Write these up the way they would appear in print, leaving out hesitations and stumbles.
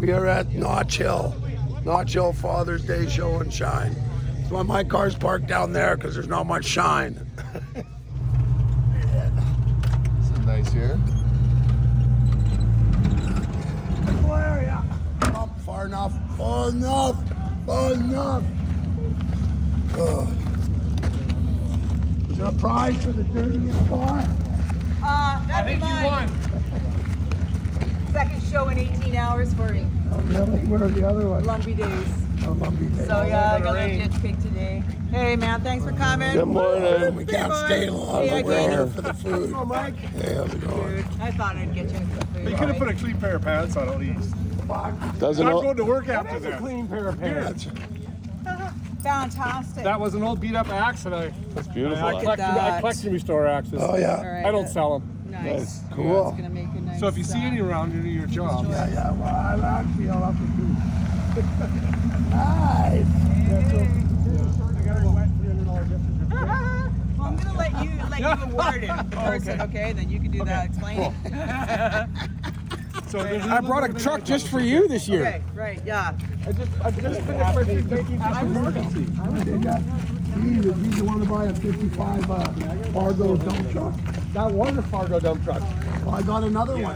We are at Notch Hill Father's Day Show and Shine. That's why my car's parked down there, because there's not much shine. Some nice here. Where, yeah. Up far enough. Far enough. Far enough. Is there a prize for the dirtiest car? That'd be mine. Second show in 18 hours for me. Oh, really? Where are the other ones? Lumpy days. Oh, Lumpy Days. So yeah, I got a ditch pick today. Hey man, thanks for coming. Good morning. We can't stay long. Hey, We're here again. for the food. Oh, Mike. Hey, how's it going? Dude, I thought I'd get you some food. You could have put a clean pair of pants on at least. Doesn't Not all, going to work after That's a that. clean pair of pants. Fantastic. That was an old beat up axe that that's beautiful. I collect that. restore axes. Oh, All yeah. right, I don't sell them. Nice. Cool. It's gonna make a nice. So if you see any around, you do your job. Yeah, well, I'm actually all up to do. Nice. I got a wet $300 gift certificate. Well, I'm gonna let you award it in person, okay? Then you can do that explaining. So I brought a truck just for you this year. Okay, right, yeah. I just finished my trip making just for emergency. He's the one to buy a 55 Fargo dump truck. That was a Fargo dump truck. Well, I got another one.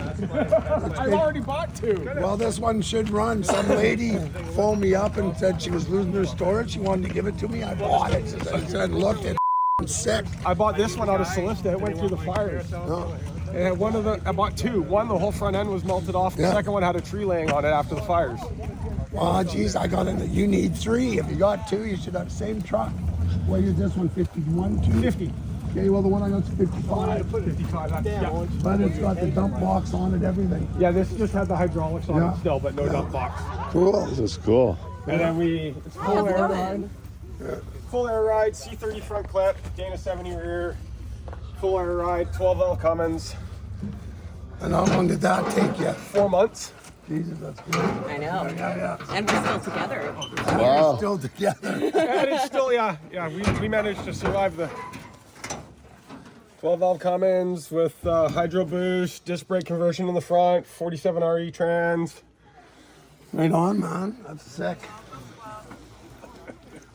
I've already bought two. Well, this one should run. Some lady phoned me up and said she was losing her storage. She wanted to give it to me. I bought it. I said, look, it's sick. I bought this one out of Solista. It went through the fires. And I bought two. One, the whole front end was melted off. The Yeah. second one had a tree laying on it after the fires. Oh, geez, I got it. You need three. If you got two, you should have the same truck. What is this one, 51, 2? 50. Okay, well, the one I got's 55. 55. Yeah. But it's got the dump box on it, everything. Yeah, this just had the hydraulics on Yeah. it still, but no dump box. Cool. This is cool. And then it's full air ride. Full air ride, C30 front clip, Dana 70 rear, full air ride, 12L Cummins, And how long did that take you? 4 months. Jesus, that's good. I know. Yeah. And we're still together. Wow. We're still together. And it's still, we managed to survive the 12 valve Cummins with hydro boost, disc brake conversion in the front, 47 RE trans. Right on, man. That's sick.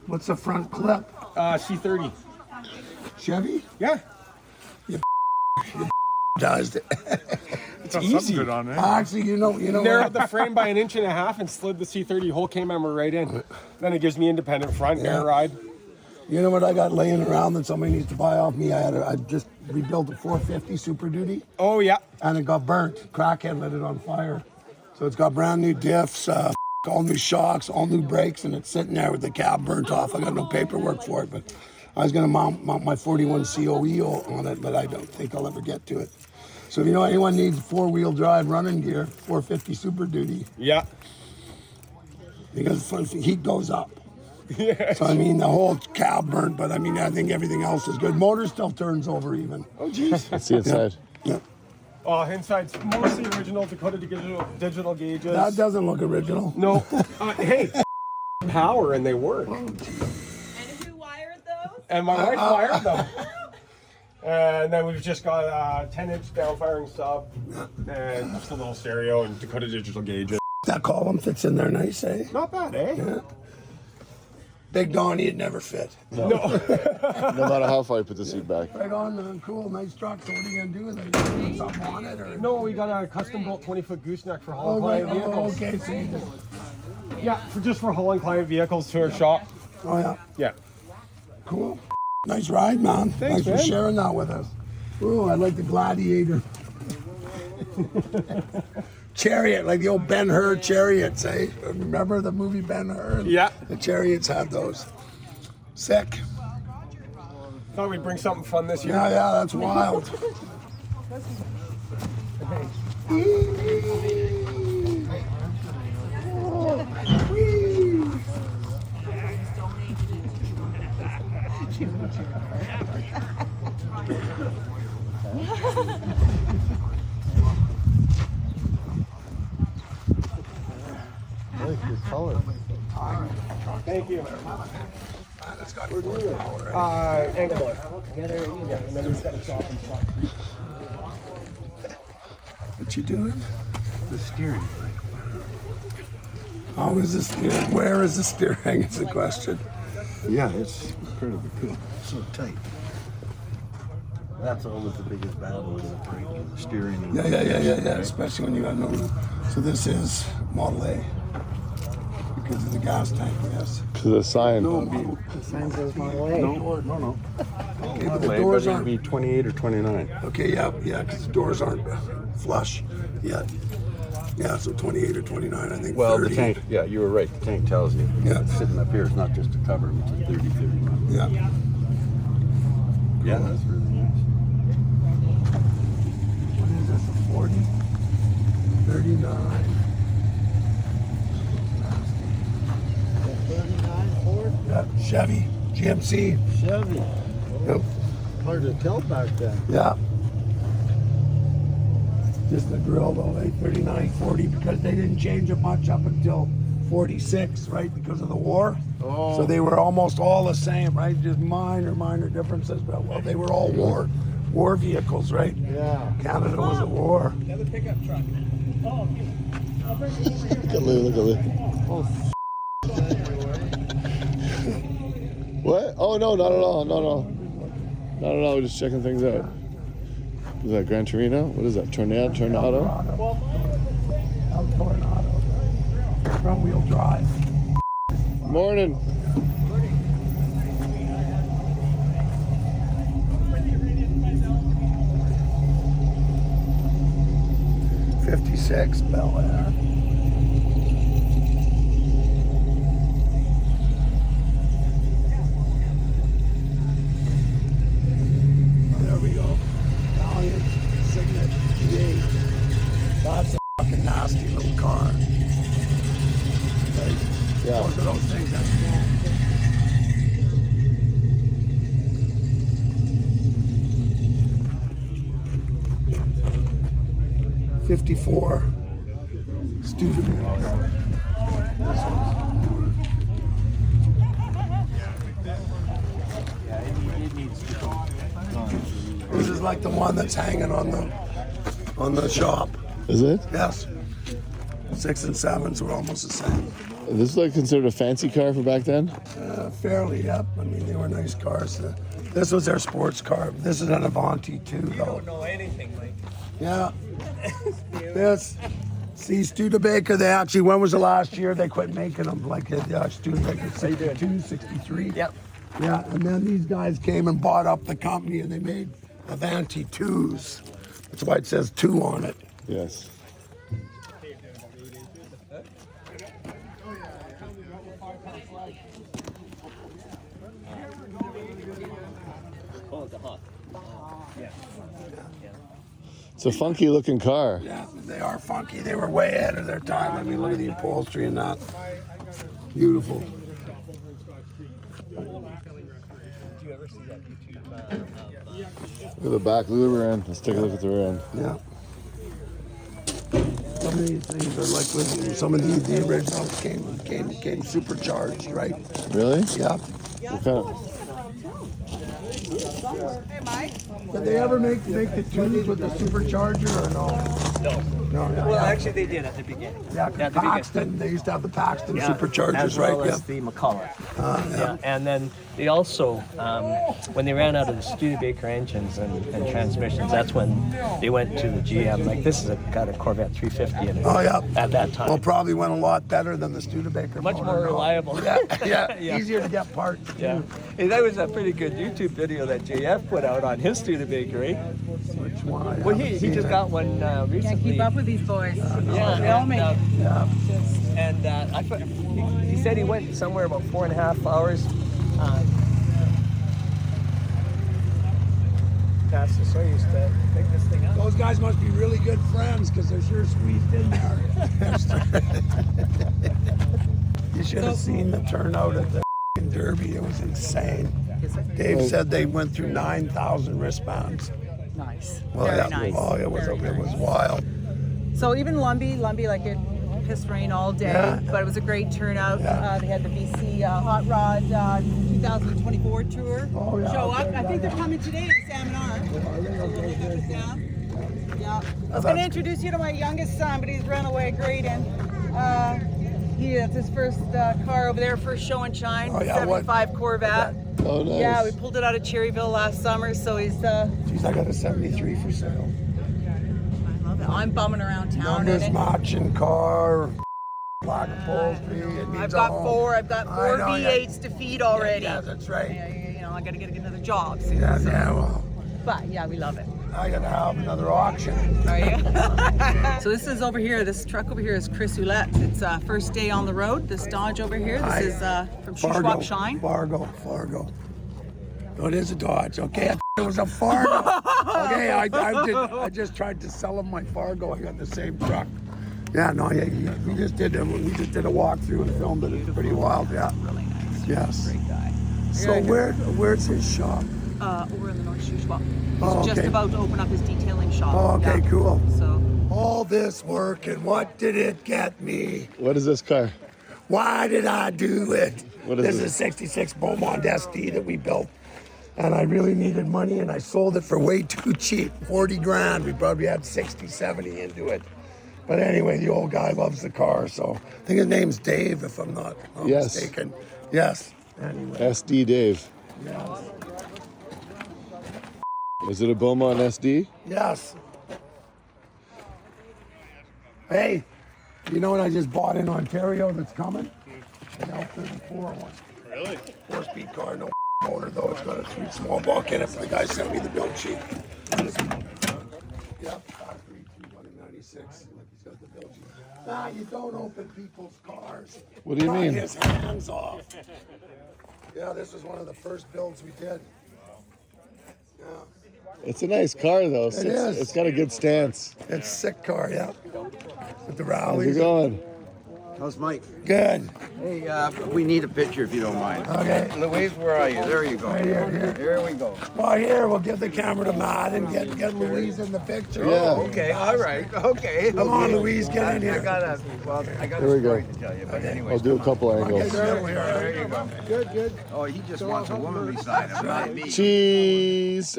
What's the front clip? C30. Chevy? Yeah. Does it? It's Got something easy. good on there. Actually, you know Narrowed what? the frame by 1.5 inches and slid the C30 whole K-member right in. Then it gives me independent front air ride. You know what I got laying around that somebody needs to buy off me? I just rebuilt a 450 Super Duty, Oh yeah. and it got burnt. Crackhead lit it on fire. So it's got brand new diffs, all new shocks, all new brakes, and it's sitting there with the cab burnt off. I got no paperwork for it, but I was going to mount my 41 COE on it, but I don't think I'll ever get to it. So if you know anyone needs four-wheel drive running gear, 450 Super Duty, Yeah. because heat goes up. So I mean, the whole cab burnt, but I mean, I think everything else is good. Motor still turns over even. Oh geez. Let's see inside. Yeah. Inside's mostly original Dakota digital gauges. That doesn't look original. No. Hey, power and they work. And who wired those? And my wife wired them. And then we've just got a 10-inch down-firing sub and just a little stereo and Dakota digital gauges. That column fits in there nice, eh? Not bad, eh? Yeah. Big Donnie, it never fit. No matter how far you put the seat back. Right on, man. Cool, nice truck. So what are you gonna do with it? You gonna put something on it, or? No, we got a custom-built 20-foot gooseneck for Oh, hauling right. client Oh, vehicles. okay. So you just, Yeah, just for hauling client vehicles to our shop. oh yeah, Yeah. cool. Nice ride, man. Thanks, for man. sharing that with us. Ooh, I like the Gladiator. Chariot, like the old Ben-Hur chariots, eh? Remember the movie Ben-Hur? Yeah. The chariots had those. Sick. Thought we'd bring something fun this year. Yeah, that's wild. I like your color. Thank you. That's got good power. Angle. Yeah, and then we've got a shop and shop. What you doing? The steering. How is the steering? Where is the steering? Is the question. Yeah, it's incredibly cool. So tight. That's always the biggest battle is the braking, the steering. Yeah. Especially when you got no. So this is Model A because of the gas tank. Yes. To the sign. The sign says Model A. No. Okay, but the doors it'd aren't. be 28 or 29. Okay, yeah, because the doors aren't flush yet. Yeah, so 28 or 29, I think. Well, 30. the tank, yeah, you were right. The tank tells you. Yeah. It's sitting up here. It's not just a cover, which is 30, 39. Yeah. Yeah, that's really nice. What is this? A 40? 39. 39 Ford Yeah, Chevy, GMC. Chevy. Yep. Hard to tell back then. Yeah. Just the grill though, 39, 40, because they didn't change it much up until 46, right? Because of the war. Oh. So they were almost all the same, right? Just minor differences, but well, they were all war vehicles, right? Yeah. Canada was at war. Another pickup truck. Look at Lou. What? Oh, no, not at all. No. Not at all. We're just checking things out. Is that Gran Torino? What is that? Tornado? Tornado. Front wheel drive. Morning. '56 Bel Air. There we go. Valiant Signet G8. That's a fucking nasty little car. Right? Yeah. Both of those things, that's small. '54 Studebaker. This is like the one that's hanging on the shop. Is it? Yes. 6 and 7s were almost the same. This is like considered a fancy car for back then? Fairly, yep. I mean, they were nice cars. This was their sports car. This is an Avanti too, though. Don't know anything, like. Yeah. This. See, Studebaker, they actually, when was the last year they quit making them? Like Studebaker 62, 63? Yep. Yeah, and then these guys came and bought up the company and they made Avanti 2s. That's why it says 2 on it. Yes. It's a funky looking car. Yeah, they are funky. They were way ahead of their time. I mean, look at the upholstery and that. Beautiful. Look at the back. Look at the rear end. Let's take a look at the rear end. Yeah. Some of these things are like some of the originals came supercharged, right? Really? Yeah. What kind of? Hey, Mike. Did they ever make the 2s with the supercharger or no? No. Well, actually, they did at the beginning. Yeah, At 'cause the beginning. Paxton, they used to have the Paxton Yeah, superchargers, as right? well Yeah. as the McCulloch. Yeah, and then they also, when they ran out of the Studebaker engines and transmissions, that's when they went to the GM. Like this is got a Corvette 350 in it. Oh, yeah. At that time. Well, probably went a lot better than the Studebaker. Much motor, more no? reliable. Yeah. Yeah. Easier to get parts. Yeah, hey, that was a pretty good YouTube video that JF put out on his Studebaker, eh? Which one? I Well, haven't he seen just it. got one recently. Keep up with these boys. Yeah, Film me. Yeah. and he said he went somewhere about 4.5 hours past the Soyuz to pick this thing up. Those guys must be really good friends because they're sure squeezed in there. You should have seen the turnout at the Derby. It was insane. Dave said they went through 9,000 wristbands. Nice. Well, Very yeah. nice. Oh, it was wild. So even Lumbee, like it pissed rain all day, Yeah. but it was a great turnout. Yeah. They had the BC Hot Rod 2024 tour Oh, yeah, show okay, up. I think they're coming today to Salmon Arm. Yeah. I was going to introduce you to my youngest son, but he's run away great, and he That's his first car over there, first show and shine. Oh, yeah, what? 75 Corvette. Oh, nice. Yeah, we pulled it out of Cherryville last summer, so he's. Jeez, I got a 73 for sale. I love it. I'm bumming around town in Numbers it. matching car, black upholstery. It needs I've a got home. four. I've got I 4 know, yeah. V8s to feed already. Yeah, that's right. You know, I got to get another job soon. Yeah, so. yeah, well, But yeah, we love it. I gotta have another auction. Are you? So this is over here. This truck over here is Chris Ouellette. It's first day on the road. This Dodge over here. This is from Shuswap Shine. Fargo. Oh, it is a Dodge. Okay, I it was a Fargo. Okay, I just tried to sell him my Fargo. I got the same truck. Yeah, no, yeah, we just did a walkthrough and filmed it. It's pretty wild. Yeah. Really nice. Yes. Great guy. So where's his shop? Over in the North Shuswap. He's Oh, just okay. about to open up his detailing shop. Oh, okay, Yeah. cool. So All this work and what did it get me? What is this car? Why did I do it? What is this it? is a 66 Beaumont SD that we built. And I really needed money and I sold it for way too cheap, 40 grand. We probably had 60, 70 into it. But anyway, the old guy loves the car, so I think his name's Dave, if I'm not Yes. mistaken. Yes. Anyway, SD Dave. yes. Is it a Beaumont SD? Yes. Hey, you know what I just bought in Ontario that's coming? An L34 one. Really? 4-speed car, no motor though. It's got a 3 small block in it. The guy sent me the build sheet. Yep, factory 296. Look, he's got the build sheet. Nah, you don't open people's cars. What do you Cut mean? his hands off. Yeah, this was one of the first builds we did. Yeah, It's a nice car though. is. It's got a good stance. it's a sick car, yeah. With the How's it rallies. going? How's Mike? Good. Hey, we need a picture if you don't mind. Okay. Louise, where are you? There you go. Right here. Here we go. Well, here, we'll give the camera to Matt and get Louise in the picture. Yeah. Okay, all right. Okay. Come on, Louise, get in I here. got a Here we go. story to tell you, but anyway. I'll do a couple Get angles. middle here. There you go. Good. Oh, he just wants a woman beside him, not me. Cheese,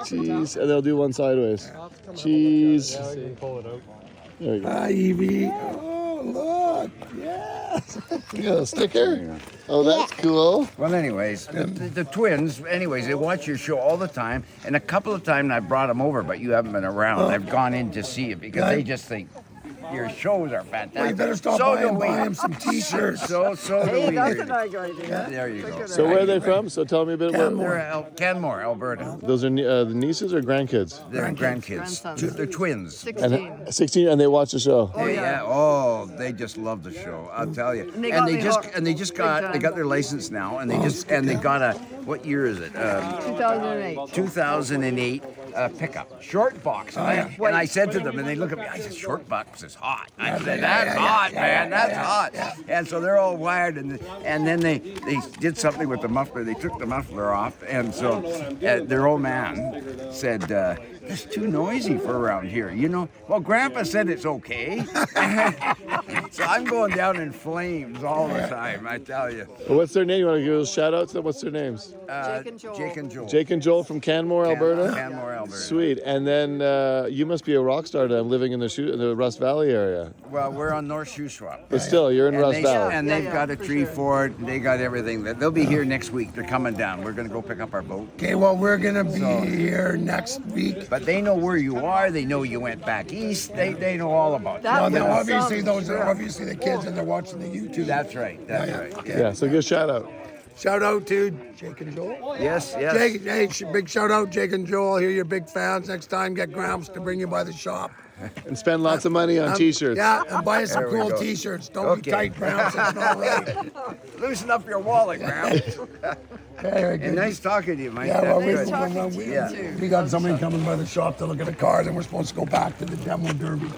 cheese, and they'll do one sideways. Cheese. There you go. Hi, Evie. Oh, look. Yes. You got a sticker? Oh, that's cool. Well, anyways, the twins, anyways, they watch your show all the time, and a couple of times I brought them over, but you haven't been around. I've gone in to see it because they just think your shows are fantastic. Well, you better stop So by do and we. buy him some T-shirts. So do we. Yeah. There you go. So where are they from? So tell me a bit about. They're Canmore, Alberta. Those are the nieces or grandkids? They're grandkids. They're twins. And 16, and they watch the show. Oh, they just love the show. I'll tell you. And they just got their license now, and they got a, what year is it? 2008. 2008 pickup, short box. And I said to them, and they look at me. I said, "Short box is hot." I said, "That's hot, man. That's hot." And so they're all wired, and then they did something with the muffler. They took the muffler off, and so their old man said, "It's too noisy for around here." You know. Well, Grandpa said it's okay. So I'm going down in flames all the time. I tell you. Well, what's their name? You want to give a shout out to them? What's their names? Jake and Joel. Jake and Joel. Jake and Joel from Canmore, Alberta? Canmore, Alberta. Sweet. And then you must be a rock star then, living in the Rust Valley area. Well, we're on North Shuswap. But still, you're in And, Rust Valley. they've Yeah, got a for tree sure. fort. They got everything. They'll be here next week. They're coming down. We're going to go pick up our boat. Okay, well, we're going to be here next week. But they know where you are. They know you went back east. They know all about you. That Well, then was obviously something. those are obviously the kids and they're watching the YouTube. That's right. That's right. Yeah, so good shout out. Shout out to Jake and Joel. Yes, yes. Jake, hey, big shout out, Jake and Joel. Here, you're big fans. Next time, get Gramps to bring you by the shop. And spend lots of money on T-shirts. Yeah, and buy us some There we cool go. T-shirts. Don't Okay. be tight, Gramps. It's not right. Loosen up your wallet, Graham. Okay, very And good. nice talking to you, Mike. Yeah, well, That's Nice good. talking to you, Yeah. too. we got somebody coming by the shop to look at the cars, and we're supposed to go back to the demo derby.